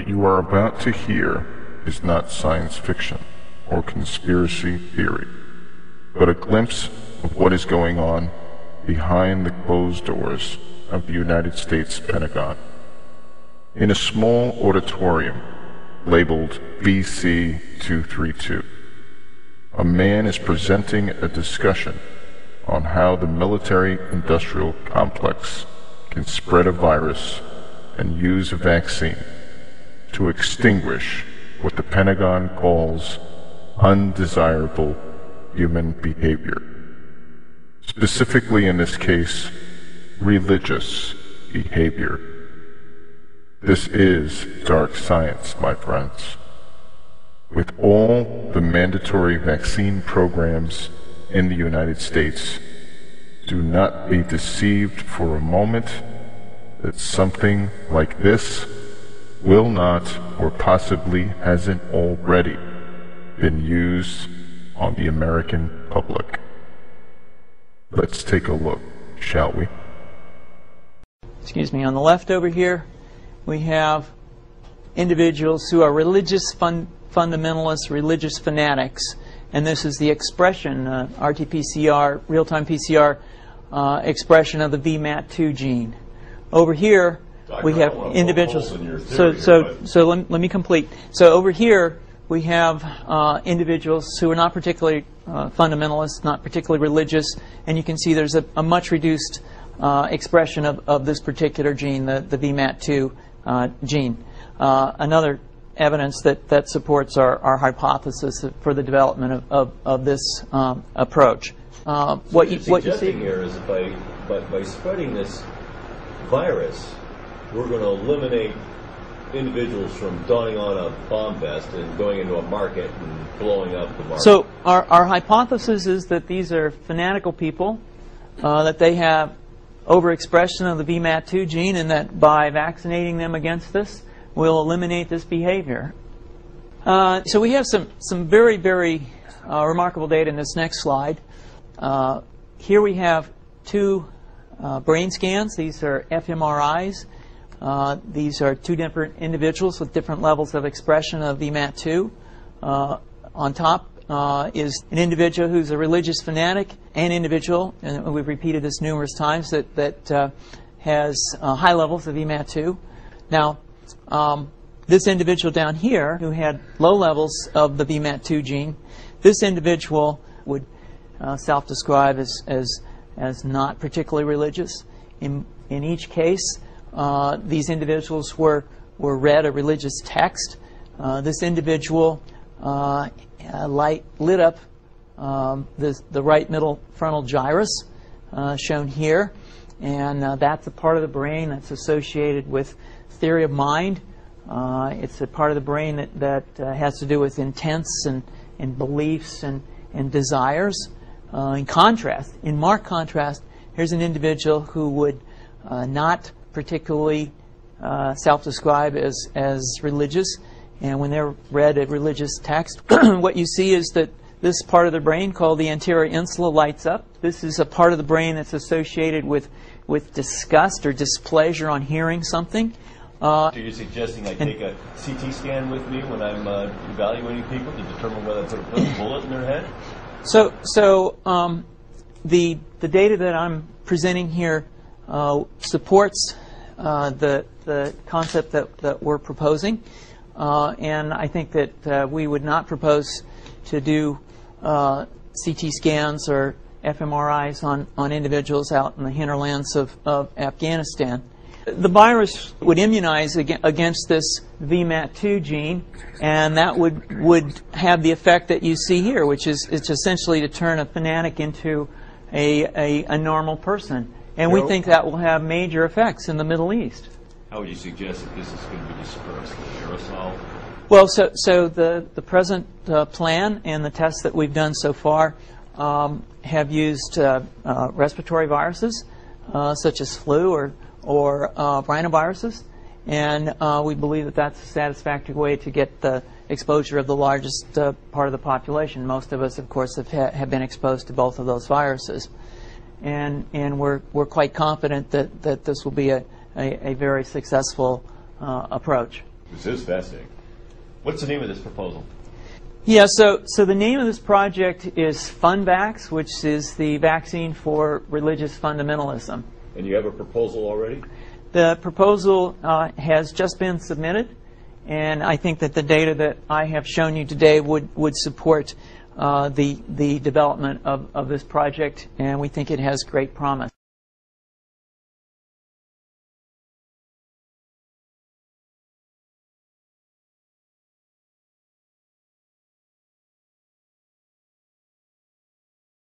What you are about to hear is not science fiction or conspiracy theory, but a glimpse of what is going on behind the closed doors of the United States Pentagon. In a small auditorium labeled BC 232, a man is presenting a discussion on how the military-industrial complex can spread a virus and use a vaccine to extinguish what the Pentagon calls undesirable human behavior. Specifically in this case, religious behavior. This is dark science, my friends. With all the mandatory vaccine programs in the United States, do not be deceived for a moment that something like this will not, or possibly hasn't already, been used on the American public. Let's take a look, shall we? Excuse me, on the left over here, we have individuals who are religious fundamentalists, religious fanatics, and this is the expression, RT-PCR, real-time PCR expression of the VMAT2 gene. Over here, we have individuals. So let me complete. So over here, we have individuals who are not particularly fundamentalists, not particularly religious, and you can see there's a much reduced expression of this particular gene, the VMAT2 gene. Another evidence that supports our hypothesis for the development of this approach. What you see here is by spreading this virus, we're going to eliminate individuals from donning on a bomb vest and going into a market and blowing up the market. So our hypothesis is that these are fanatical people, that they have overexpression of the VMAT2 gene, and that by vaccinating them against this, we'll eliminate this behavior. So we have some very, very remarkable data in this next slide. Here we have two brain scans. These are fMRIs. These are two different individuals with different levels of expression of VMAT2. On top is an individual who's a religious fanatic, an individual, and we've repeated this numerous times, that has high levels of VMAT2. Now, this individual down here who had low levels of the VMAT2 gene, this individual would self-describe as not particularly religious. In each case, these individuals were read a religious text. This individual lit up the right middle frontal gyrus, shown here, and that's a part of the brain that's associated with theory of mind. It's a part of the brain that has to do with intents and beliefs and desires. In marked contrast, here's an individual who would not particularly self-describe as religious, and when they're read a religious text, what you see is that this part of the brain called the anterior insula lights up. This is a part of the brain that's associated with disgust or displeasure on hearing something. So you're suggesting I take a CT scan with me when I'm evaluating people to determine whether I put a bullet in their head? So the data that I'm presenting here supports the concept that we're proposing, and I think that we would not propose to do CT scans or fMRIs on individuals out in the hinterlands of Afghanistan. The virus would immunize against this VMAT2 gene, and that would have the effect that you see here, which is it's essentially to turn a fanatic into a normal person. And we think that will have major effects in the Middle East. How would you suggest that this is going to be dispersed? Aerosol? Well, so the present plan and the tests that we've done so far have used respiratory viruses such as flu or rhinoviruses, and we believe that that's a satisfactory way to get the exposure of the largest part of the population. Most of us, of course, have been exposed to both of those viruses, and we're quite confident that this will be a very successful approach. This is fascinating. What's the name of this proposal? Yeah, so the name of this project is FunVax, which is the vaccine for religious fundamentalism. And you have a proposal already? The proposal has just been submitted, and I think that the data that I have shown you today would support the development of this project, and we think it has great promise.